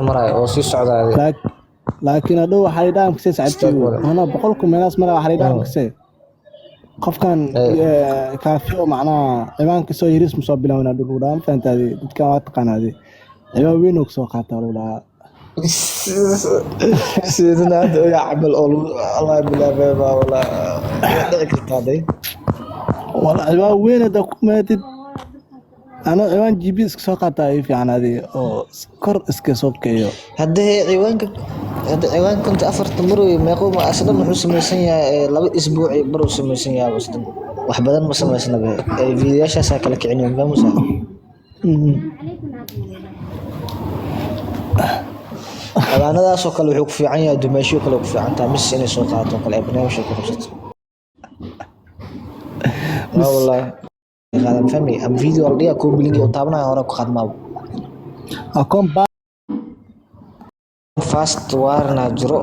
مراي او سي سocda هذه laakiin hadhow waxaa la yidhaha makasee sacabtiigu ana boqolku meelaas mara waxaa la yidhaha makasee qofkan kaafiyo macnaha ciwaanka soo yiris ma soo bilaawna dhul dhaan faantaadi dadkan waa taqaanaadi ciwaan weyn oo soo qaata lagu dhahaa سيدنا هذا يا عمل الله بالله ما والله ذكرت هذه wala ciwaan weyn hadda ku maatid ana ciwaan GB iska soo qaata ay fiican adi oo kor iska soo keeyo هذا عيوان كنت أفرت مروي ما يقوم أصلا محوس سميسنيا لبي أسبوعي برو سميسنيا بس وحبدان ما سميسنا به فيديوهاش ساكلك عينيهم ما مسا أنا ذا سوق الوحوق في عيا دمشق الوحوق في عنتا مش سنة سوقات وكل ابناء وشيء كرست والله هذا فهمي أم فيديو أرضية كوب بلينجي وطابنا وراك خدمة akoon فاست وارنا جرو